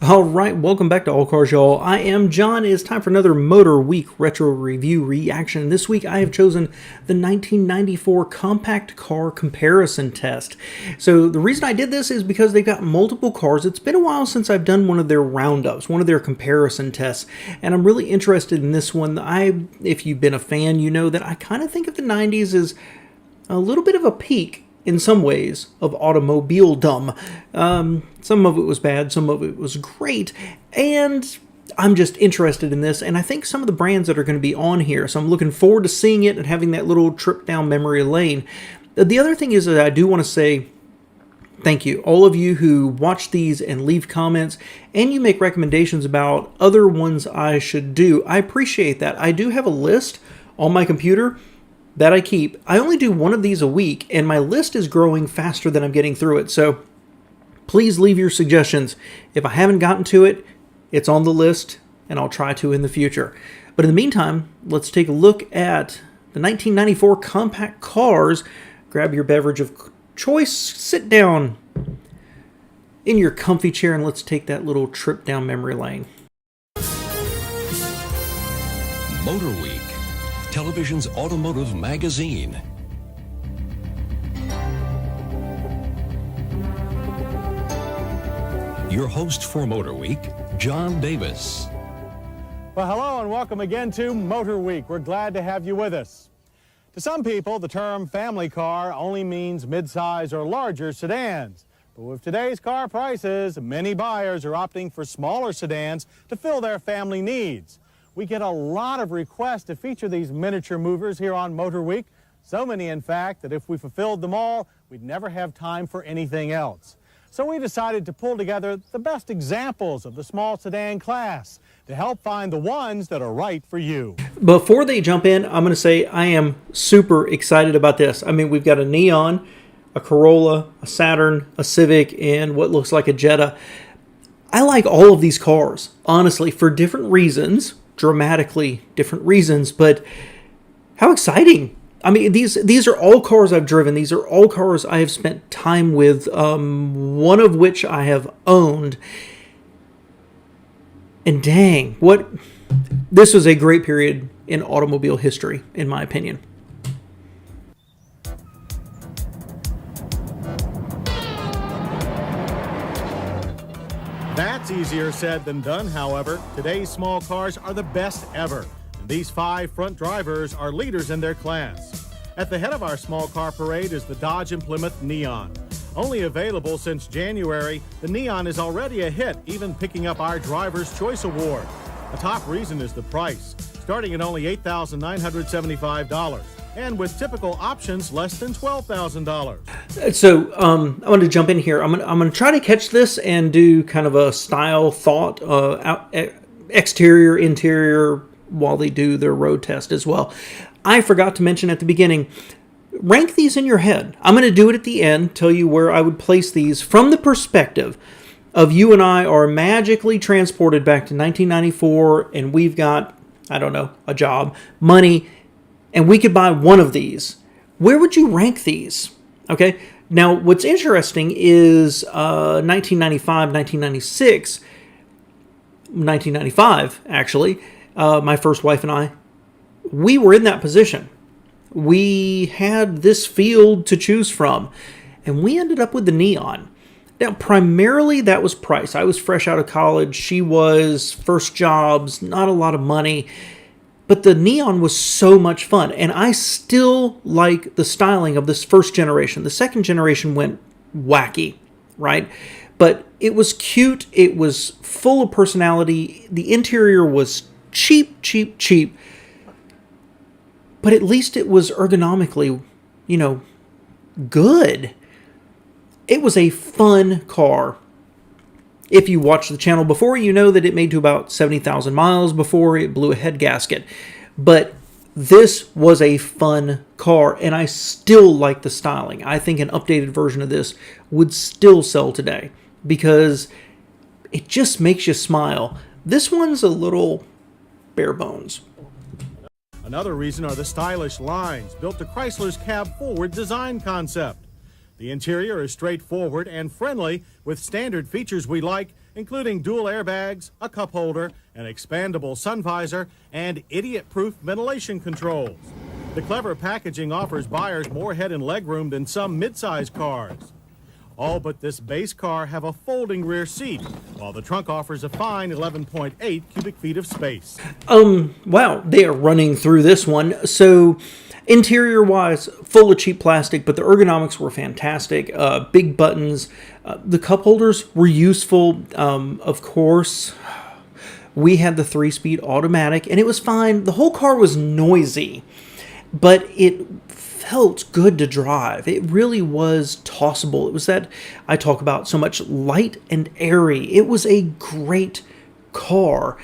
All right, welcome back to All Cars, y'all. I am John. It's time for another Motor Week retro review reaction. This week I have chosen the 1994 compact car comparison test. So the reason I did this is because they've got multiple cars. It's been a while since I've done one of their roundups, one of their comparison tests, and I'm really interested in this one. If you've been a fan, you know that I kind of think of the 90s as a little bit of a peak in some ways of automobiledom. Some of it was bad, some of it was great, and I'm just interested in this, and I think some of the brands that are going to be on here, so I'm looking forward to seeing it and having that little trip down memory lane. The other thing is that I do want to say thank you, all of you who watch these and leave comments, and you make recommendations about other ones I should do. I appreciate that. I do have a list on my computer that I keep. I only do one of these a week, and my list is growing faster than I'm getting through it. So please leave your suggestions. If I haven't gotten to it, it's on the list, and I'll try to in the future. But in the meantime, let's take a look at the 1994 compact cars. Grab your beverage of choice, sit down in your comfy chair, and let's take that little trip down memory lane. Motorweek, television's automotive magazine. Your host for Motorweek, John Davis. Well, hello and welcome again to Motorweek. We're glad to have you with us. To some people, the term family car only means midsize or larger sedans. But with today's car prices, many buyers are opting for smaller sedans to fill their family needs. We get a lot of requests to feature these miniature movers here on Motor Week. So many, in fact, that if we fulfilled them all, we'd never have time for anything else. So we decided to pull together the best examples of the small sedan class to help find the ones that are right for you. Before they jump in, I'm going to say I am super excited about this. I mean, we've got a Neon, a Corolla, a Saturn, a Civic, and what looks like a Jetta. I like all of these cars, honestly, for different reasons. Dramatically different reasons, but how exciting. I mean, these are all cars I've driven. These are all cars I have spent time with, one of which I have owned. And dang, this was a great period in automobile history, in my opinion. That's easier said than done, however. Today's small cars are the best ever. And these 5 front drivers are leaders in their class. At the head of our small car parade is the Dodge and Plymouth Neon. Only available since January, the Neon is already a hit, even picking up our Driver's Choice Award. The top reason is the price, starting at only $8,975. And with typical options less than $12,000. So I'm going to jump in here. I'm going to try to catch this and do kind of a style thought, exterior, interior, while they do their road test as well. I forgot to mention at the beginning, rank these in your head. I'm going to do it at the end, tell you where I would place these from the perspective of you and I are magically transported back to 1994, and we've got, I don't know, a job, money, and we could buy one of these. Where would you rank these? Okay. Now, what's interesting is 1995, 1996, 1995, actually, my first wife and I, we were in that position. We had this field to choose from, and we ended up with the Neon. Now, primarily that was price. I was fresh out of college. She was first jobs, not a lot of money. But the Neon was so much fun, and I still like the styling of this first generation. The second generation went wacky, right? But it was cute. It was full of personality. The interior was cheap. But at least it was ergonomically, good. It was a fun car. If you watched the channel before, you know that it made to about 70,000 miles before it blew a head gasket. But this was a fun car, and I still like the styling. I think an updated version of this would still sell today because it just makes you smile. This one's a little bare bones. Another reason are the stylish lines built to Chrysler's cab-forward design concept. The interior is straightforward and friendly with standard features we like, including dual airbags, a cup holder, an expandable sun visor, and idiot-proof ventilation controls. The clever packaging offers buyers more head and leg room than some midsize cars. All but this base car have a folding rear seat, while the trunk offers a fine 11.8 cubic feet of space. Wow, they are running through this one. So, interior-wise, full of cheap plastic, but the ergonomics were fantastic. Big buttons. The cup holders were useful. Of course, we had the 3-speed automatic, and it was fine. The whole car was noisy, but it felt good to drive. It really was tossable. It was that I talk about so much, light and airy. It was a great car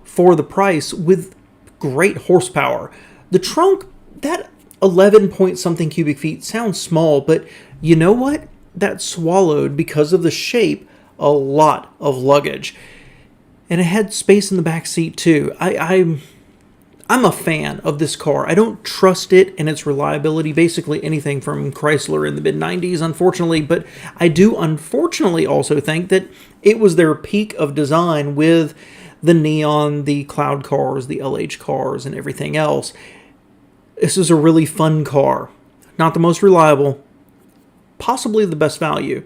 for the price with great horsepower. The trunk, that 11 point something cubic feet sounds small, but you know what? That swallowed, because of the shape, a lot of luggage. And it had space in the back seat too. I'm a fan of this car. I don't trust it and its reliability, basically anything from Chrysler in the mid-90s, unfortunately, but I do unfortunately also think that it was their peak of design with the neon, the cloud cars, the LH cars, and everything else. This is a really fun car. Not the most reliable, possibly the best value.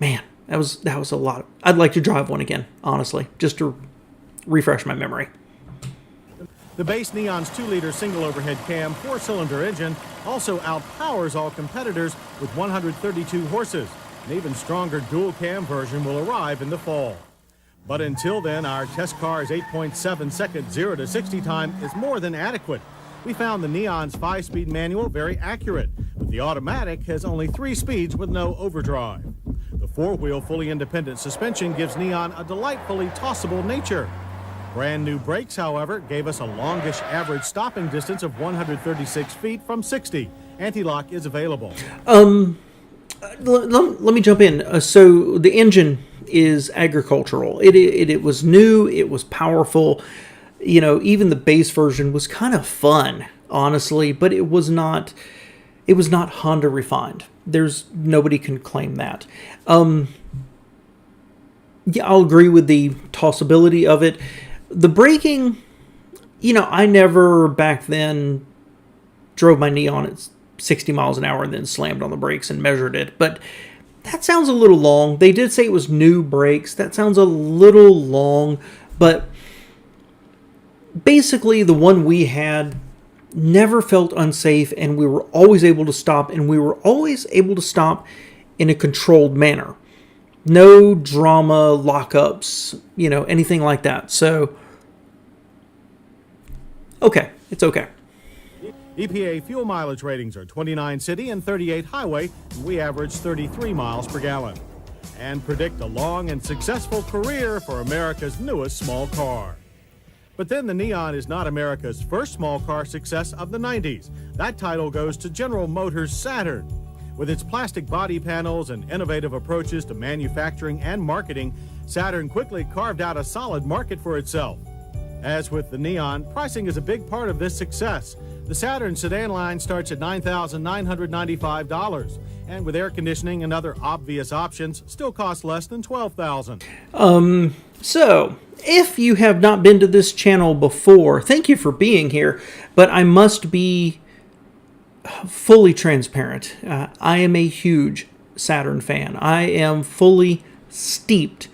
Man, that was a lot. I'd like to drive one again, honestly, just to refresh my memory. The base Neon's 2-liter single overhead cam 4-cylinder engine also outpowers all competitors with 132 horses. An even stronger dual cam version will arrive in the fall. But until then, our test car's 8.7 second 0 to 60 time is more than adequate. We found the Neon's 5-speed manual very accurate, but the automatic has only 3 speeds with no overdrive. The 4-wheel fully independent suspension gives Neon a delightfully tossable nature. Brand new brakes, however, gave us a longish average stopping distance of 136 feet from 60. Anti-lock is available. Let me jump in. So the engine is agricultural. It was new. It was powerful. You know, even the base version was kind of fun, honestly, but it was not Honda refined. Nobody can claim that. Yeah, I'll agree with the tossability of it. The braking, you know, I never back then drove my Neon at 60 miles an hour and then slammed on the brakes and measured it, but that sounds a little long. They did say it was new brakes. That sounds a little long, but basically the one we had never felt unsafe, and we were always able to stop, and we were always able to stop in a controlled manner. No drama, lockups, you know, anything like that. So, okay, it's okay. EPA fuel mileage ratings are 29 city and 38 highway, and we average 33 miles per gallon. And predict a long and successful career for America's newest small car. But then the Neon is not America's first small car success of the 90s. That title goes to General Motors' Saturn. With its plastic body panels and innovative approaches to manufacturing and marketing, Saturn quickly carved out a solid market for itself. As with the Neon, pricing is a big part of this success. The Saturn sedan line starts at $9,995, and with air conditioning and other obvious options, still costs less than $12,000. So, if you have not been to this channel before, thank you for being here, but I must be fully transparent. I am a huge Saturn fan. I am fully steeped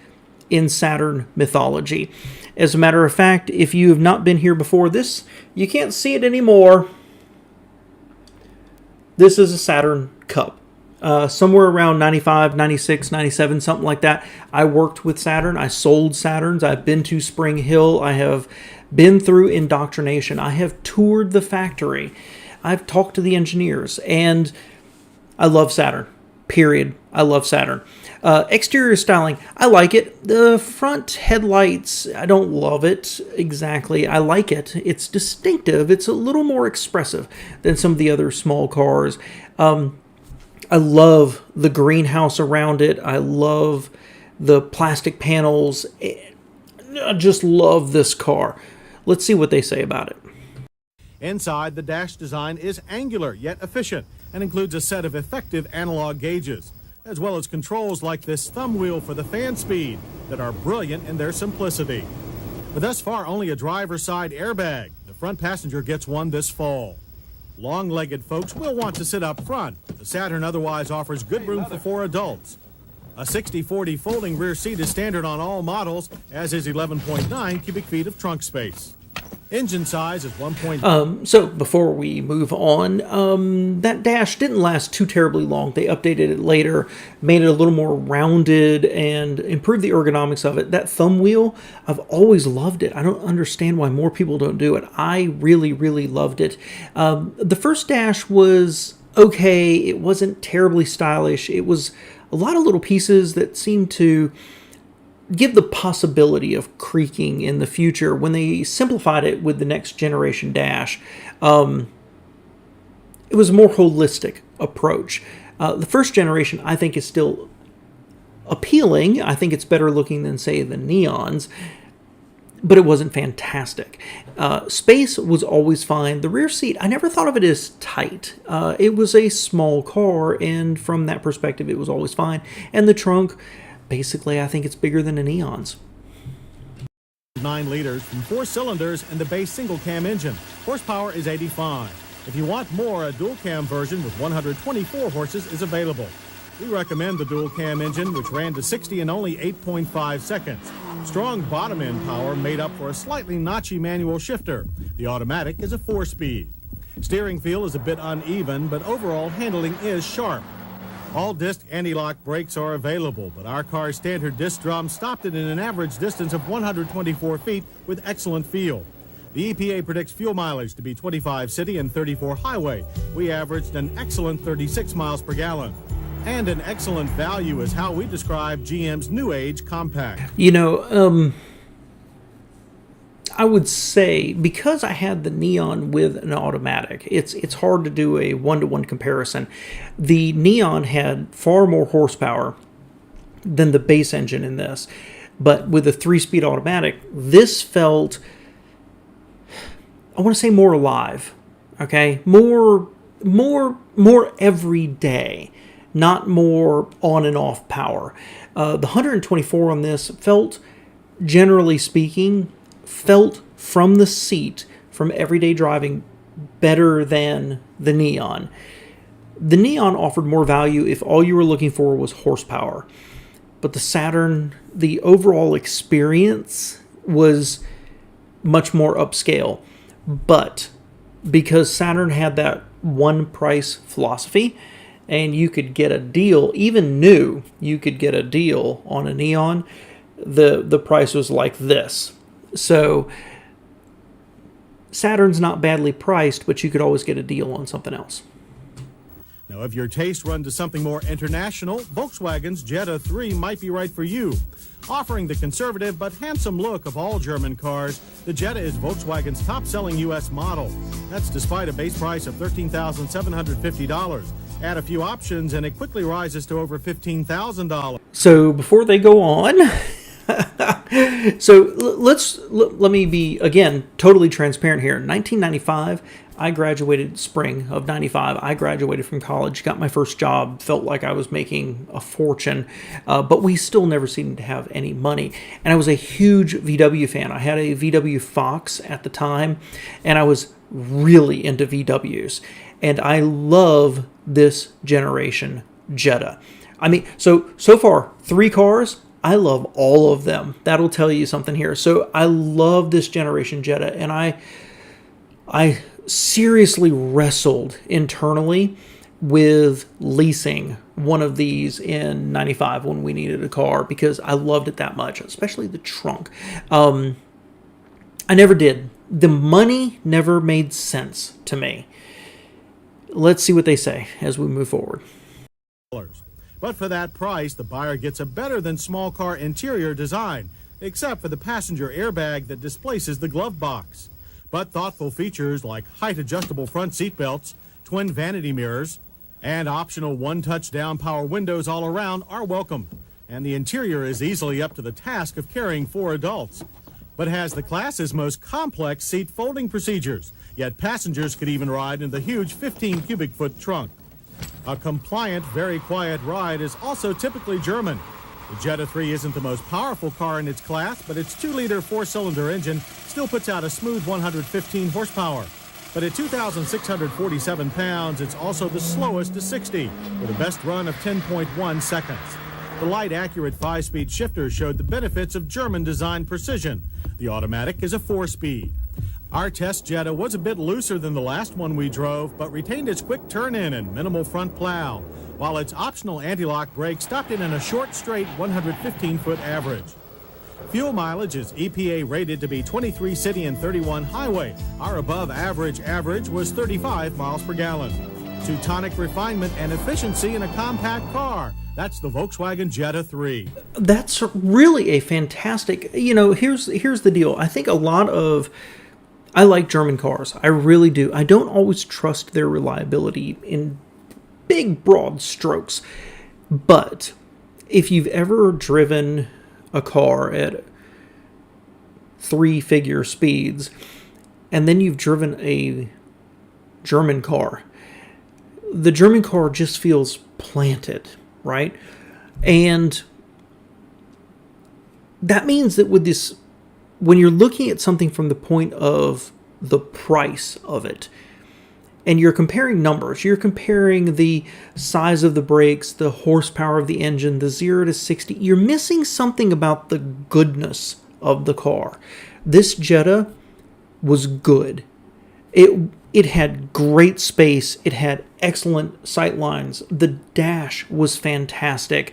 in Saturn mythology. As a matter of fact, if you have not been here before, you can't see it anymore. This is a Saturn Cup. Somewhere around 95, 96, 97, something like that. I worked with Saturn. I sold Saturns. I've been to Spring Hill. I have been through indoctrination. I have toured the factory. I've talked to the engineers, and I love Saturn. Period. I love Saturn. Exterior styling, I like it. The front headlights, I don't love it exactly. I like it. It's distinctive. It's a little more expressive than some of the other small cars. I love the greenhouse around it. I love the plastic panels. I just love this car. Let's see what they say about it. Inside, the dash design is angular yet efficient and includes a set of effective analog gauges. as well as controls like this thumb wheel for the fan speed that are brilliant in their simplicity. But thus far, only a driver's side airbag. The front passenger gets one this fall. Long-legged folks will want to sit up front. The Saturn otherwise offers good room for 4 adults. A 60/40 folding rear seat is standard on all models, as is 11.9 cubic feet of trunk space. Engine size is 1. So before we move on, that dash didn't last too terribly long. They updated it later, made it a little more rounded, and improved the ergonomics of it. That thumb wheel, I've always loved it. I don't understand why more people don't do it. I really, really loved it. The first dash was okay. It wasn't terribly stylish. It was a lot of little pieces that seemed to give the possibility of creaking in the future. When they simplified it with the next generation dash, it was a more holistic approach. The first generation, I think, is still appealing. I think it's better looking than, say, the Neons, but it wasn't fantastic. Space was always fine. The rear seat, I never thought of it as tight. It was a small car, and from that perspective, it was always fine. And the trunk, basically, I think it's bigger than a Neon's. 9 liters from 4 cylinders and the base single cam engine. Horsepower is 85. If you want more, a dual cam version with 124 horses is available. We recommend the dual cam engine, which ran to 60 in only 8.5 seconds. Strong bottom end power made up for a slightly notchy manual shifter. The automatic is a 4-speed. Steering feel is a bit uneven, but overall handling is sharp. All disc anti-lock brakes are available, but our car's standard disc drum stopped it in an average distance of 124 feet with excellent feel. The EPA predicts fuel mileage to be 25 city and 34 highway. We averaged an excellent 36 miles per gallon. And an excellent value is how we describe GM's new age compact. You know, I would say, because I had the Neon with an automatic, it's hard to do a one-to-one comparison. The Neon had far more horsepower than the base engine in this, but with a 3-speed automatic, this felt, I want to say, more alive. Okay, more everyday, not more on and off power. The 124 on this felt, generally speaking, felt from the seat, from everyday driving, better than the Neon. The Neon offered more value if all you were looking for was horsepower. But the Saturn, the overall experience was much more upscale. But because Saturn had that one price philosophy, and you could get a deal, even new, you could get a deal on a Neon, the price was like this. So Saturn's not badly priced, but you could always get a deal on something else. Now, if your taste run to something more international, Volkswagen's Jetta 3 might be right for you. Offering the conservative but handsome look of all German cars, the Jetta is Volkswagen's top-selling U.S. model. That's despite a base price of $13,750. Add a few options and it quickly rises to over $15,000. So before they go on, so let me be, again, totally transparent here. In 1995, I graduated spring of 95. I graduated from college, got my first job, felt like I was making a fortune, but we still never seemed to have any money. And I was a huge VW fan. I had a VW Fox at the time, and I was really into VWs. And I love this generation Jetta. I mean, so far, 3 cars, I love all of them. That'll tell you something here. So I love this generation Jetta, and I seriously wrestled internally with leasing one of these in 95 when we needed a car because I loved it that much, especially the trunk. I never did. The money never made sense to me. Let's see what they say as we move forward. But for that price, the buyer gets a better than small car interior design, except for the passenger airbag that displaces the glove box. But thoughtful features like height-adjustable front seat belts, twin vanity mirrors, and optional one-touch down power windows all around are welcome. And the interior is easily up to the task of carrying 4 adults, but has the class's most complex seat folding procedures. Yet passengers could even ride in the huge 15 cubic foot trunk. A compliant, very quiet ride is also typically German. The Jetta 3 isn't the most powerful car in its class, but its 2-liter 4-cylinder engine still puts out a smooth 115 horsepower. But at 2,647 pounds, it's also the slowest to 60, with a best run of 10.1 seconds. The light, accurate 5-speed shifter showed the benefits of German design precision. The automatic is a 4-speed. Our test Jetta was a bit looser than the last one we drove, but retained its quick turn-in and minimal front plow, while its optional anti-lock brake stopped it in a short, straight 115-foot average. Fuel mileage is EPA rated to be 23 city and 31 highway. Our above average was 35 miles per gallon. Teutonic refinement and efficiency in a compact car. That's the Volkswagen Jetta 3. That's really a fantastic, here's the deal. I think I like German cars. I really do. I don't always trust their reliability in big, broad strokes. But if you've ever driven a car at 3-figure speeds, and then you've driven a German car, the German car just feels planted, right? And that means that with this, when you're looking at something from the point of the price of it, and you're comparing numbers, you're comparing the size of the brakes, the horsepower of the engine, the 0 to 60, you're missing something about the goodness of the car. This Jetta was good. It had great space. It had excellent sight lines. The dash was fantastic.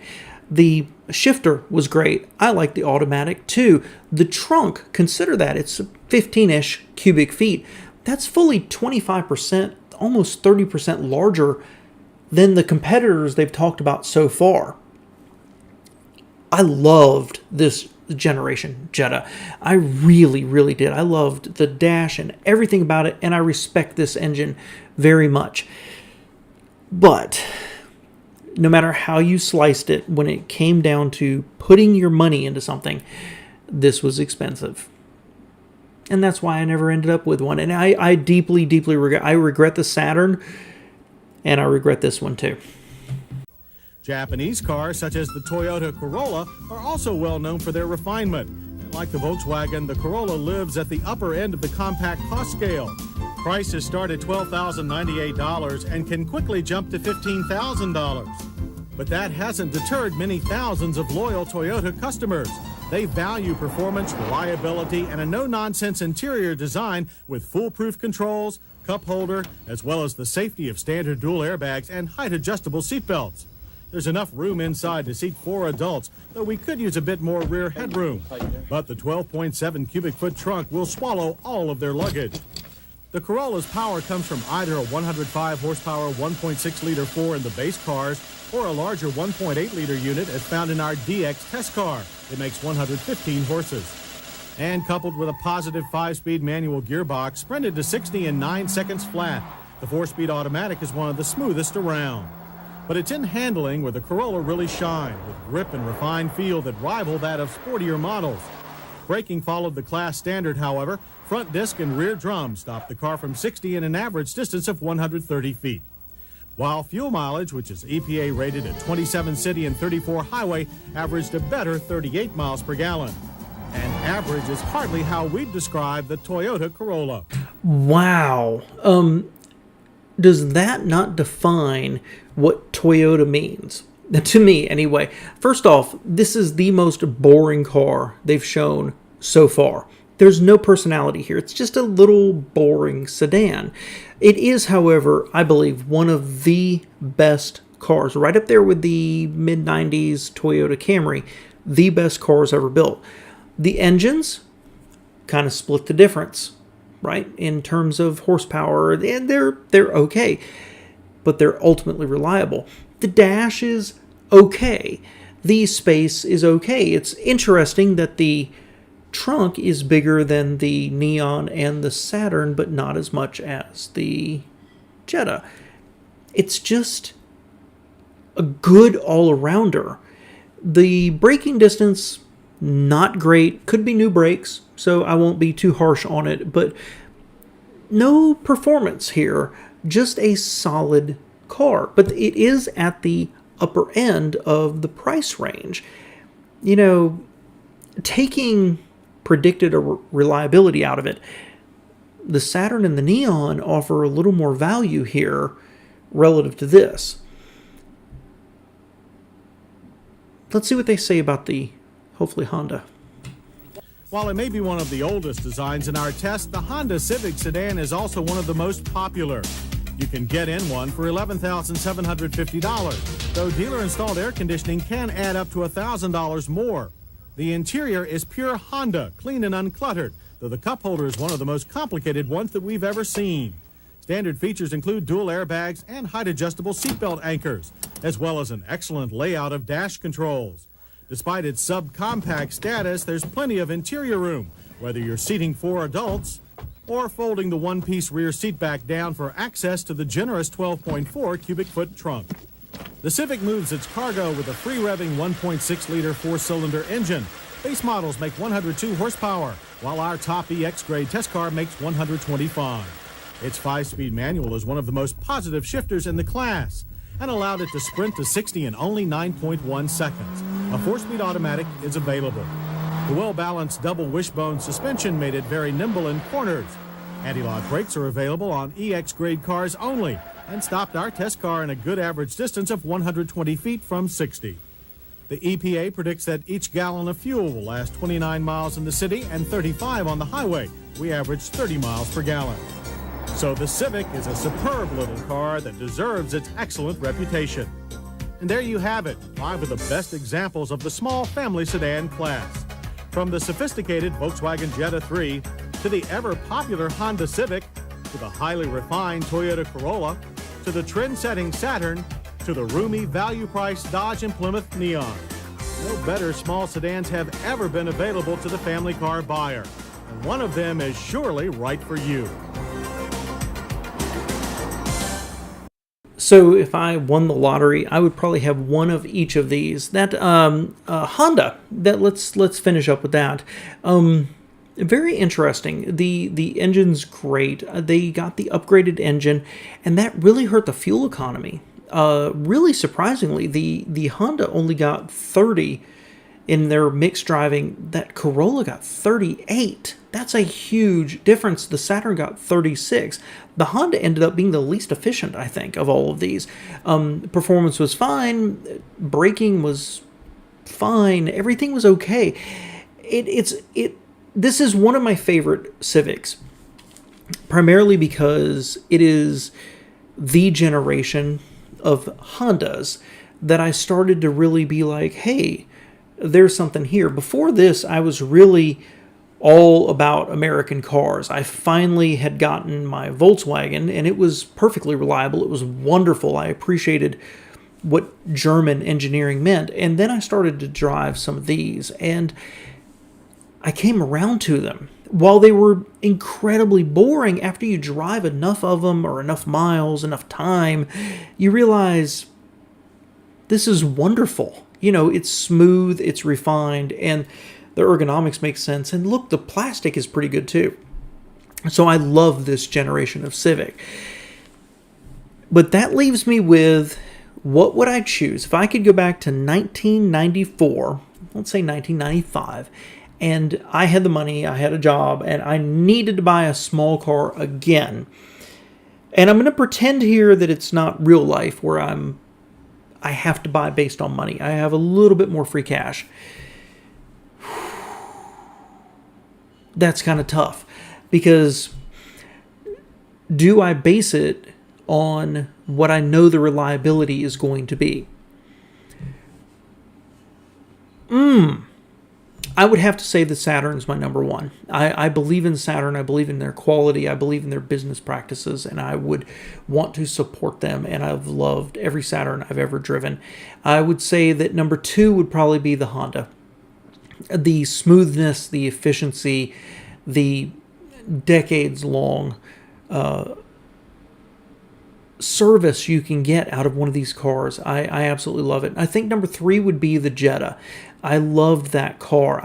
The shifter was great. I like the automatic too. The trunk, consider that. It's 15-ish cubic feet. That's fully 25%, almost 30% larger than the competitors they've talked about so far. I loved this generation Jetta. I really, really did. I loved the dash and everything about it, and I respect this engine very much. But no matter how you sliced it, when it came down to putting your money into something, this was expensive. And that's why I never ended up with one. And I deeply, deeply regret the Saturn, and I regret this one too. Japanese cars such as the Toyota Corolla are also well known for their refinement. And like the Volkswagen, the Corolla lives at the upper end of the compact cost scale. Prices start at $12,098 and can quickly jump to $15,000. But that hasn't deterred many thousands of loyal Toyota customers. They value performance, reliability, and a no-nonsense interior design with foolproof controls, cup holder, as well as the safety of standard dual airbags and height-adjustable seatbelts. There's enough room inside to seat 4 adults, though we could use a bit more rear headroom. But the 12.7 cubic foot trunk will swallow all of their luggage. The Corolla's power comes from either a 105 horsepower 1.6 liter 4 in the base cars or a larger 1.8 liter unit as found in our DX test car. It makes 115 horses. And coupled with a positive 5-speed manual gearbox, sprinted to 60 in 9 seconds flat. The 4-speed automatic is one of the smoothest around. But it's in handling where the Corolla really shines, with grip and refined feel that rival that of sportier models. Braking followed the class standard, however. Front disc and rear drum stopped the car from 60 in an average distance of 130 feet. While fuel mileage, which is EPA rated at 27 city and 34 highway, averaged a better 38 miles per gallon. And average is hardly how we'd describe the Toyota Corolla. Wow. Does that not define what Toyota means? To me, anyway. First off, this is the most boring car they've shown so far. There's no personality here. It's just a little boring sedan. It is, however, I believe, one of the best cars, right up there with the mid-90s Toyota Camry, the best cars ever built. The engines kind of split the difference, right, in terms of horsepower, and they're okay, but they're ultimately reliable. The dash is okay. The space is okay. It's interesting that the trunk is bigger than the Neon and the Saturn, but not as much as the Jetta. It's just a good all-arounder. The braking distance, not great. Could be new brakes, so I won't be too harsh on it, but no performance here. Just a solid car, but it is at the upper end of the price range. You know, taking predicted reliability out of it, the Saturn and the Neon offer a little more value here relative to this. Let's see what they say about the, hopefully, Honda. While it may be one of the oldest designs in our test, the Honda Civic sedan is also one of the most popular. You can get in one for $11,750, though dealer-installed air conditioning can add up to $1,000 more. The interior is pure Honda, clean and uncluttered, though the cup holder is one of the most complicated ones that we've ever seen. Standard features include dual airbags and height-adjustable seatbelt anchors, as well as an excellent layout of dash controls. Despite its subcompact status, there's plenty of interior room, whether you're seating 4 adults or folding the one-piece rear seat back down for access to the generous 12.4 cubic foot trunk. The Civic moves its cargo with a free-revving 1.6-liter 4-cylinder engine. Base models make 102 horsepower, while our top EX-grade test car makes 125. Its 5-speed manual is one of the most positive shifters in the class and allowed it to sprint to 60 in only 9.1 seconds. A 4-speed automatic is available. The well-balanced double wishbone suspension made it very nimble in corners. Anti-lock brakes are available on EX-grade cars only and stopped our test car in a good average distance of 120 feet from 60. The EPA predicts that each gallon of fuel will last 29 miles in the city and 35 on the highway. We average 30 miles per gallon. So the Civic is a superb little car that deserves its excellent reputation. And there you have it, 5 of the best examples of the small family sedan class. From the sophisticated Volkswagen Jetta 3 to the ever-popular Honda Civic to the highly refined Toyota Corolla to the trend-setting Saturn to the roomy value-priced Dodge and Plymouth Neon. No better small sedans have ever been available to the family car buyer, and one of them is surely right for you. So if I won the lottery, I would probably have one of each of these. That Honda. That let's finish up with that. Very interesting. The engine's great. They got the upgraded engine, and that really hurt the fuel economy. Really surprisingly, the Honda only got 30 in their mixed driving. That Corolla got 38. That's a huge difference. The Saturn got 36. The Honda ended up being the least efficient, I think, of all of these. Performance was fine. Braking was fine. Everything was okay. This is one of my favorite Civics, primarily because it is the generation of Hondas that I started to really be like, hey, there's something here. Before this, I was really all about American cars. I finally had gotten my Volkswagen, and it was perfectly reliable. It was wonderful. I appreciated what German engineering meant. And then I started to drive some of these, and I came around to them. While they were incredibly boring, after you drive enough of them or enough miles, enough time, you realize this is wonderful. You know, it's smooth, it's refined, and the ergonomics make sense. And look, the plastic is pretty good too. So I love this generation of Civic. But that leaves me with, what would I choose? If I could go back to 1994, let's say 1995, and I had the money, I had a job, and I needed to buy a small car again. And I'm going to pretend here that it's not real life where I have to buy based on money. I have a little bit more free cash. That's kind of tough, because do I base it on what I know the reliability is going to be? I would have to say the Saturn's my number one. I believe in Saturn. I believe in their quality. I believe in their business practices, and I would want to support them, and I've loved every Saturn I've ever driven. I would say that number 2 would probably be the Honda. The smoothness, the efficiency, the decades-long service you can get out of one of these cars. I absolutely love it. I think number 3 would be the Jetta. I loved that car.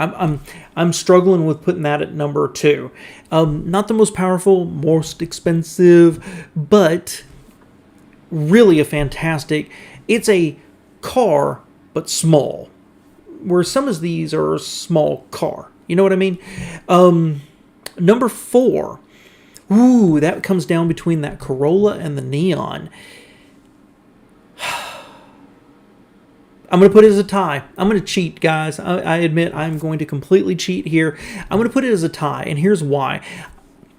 I'm struggling with putting that at number 2. Not the most powerful, most expensive, but really a fantastic, it's a car, but small. Where some of these are a small car. You know what I mean? Number 4. Ooh, that comes down between that Corolla and the Neon. I'm going to put it as a tie. I'm going to cheat, guys. I admit I'm going to completely cheat here. I'm going to put it as a tie, and here's why.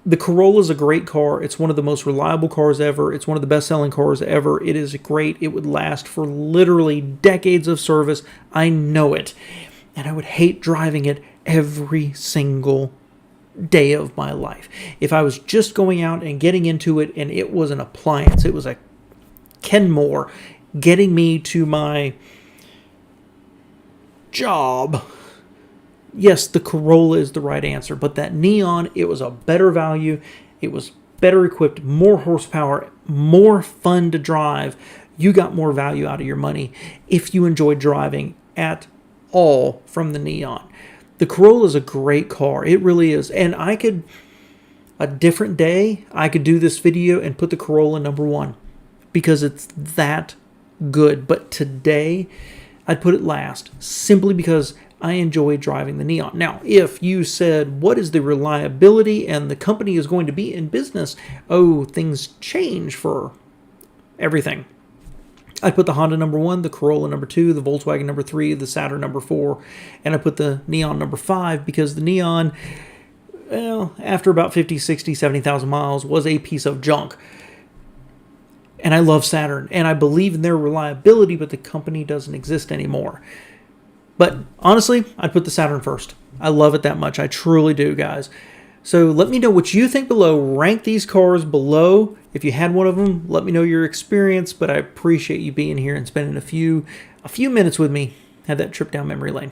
The Corolla is a great car. It's one of the most reliable cars ever. It's one of the best-selling cars ever. It is great. It would last for literally decades of service. I know it. And I would hate driving it every single day of my life. If I was just going out and getting into it and it was an appliance, it was a Kenmore getting me to my job, yes, the Corolla is the right answer. But that Neon, it was a better value. It was better equipped, more horsepower, more fun to drive. You got more value out of your money if you enjoy driving at all from the Neon. The Corolla is a great car. It really is. And a different day, I could do this video and put the Corolla number 1 because it's that good. But today, I'd put it last simply because I enjoy driving the Neon. Now, if you said, what is the reliability and the company is going to be in business? Oh, things change for everything. I'd put the Honda number 1, the Corolla number 2, the Volkswagen number 3, the Saturn number 4, and I put the Neon number 5 because the Neon, well, after about 50, 60, 70,000 miles was a piece of junk. And I love Saturn, and I believe in their reliability, but the company doesn't exist anymore. But honestly, I'd put the Saturn first. I love it that much. I truly do, guys. So let me know what you think below. Rank these cars below. If you had one of them, let me know your experience. But I appreciate you being here and spending a few minutes with me. Have that trip down memory lane.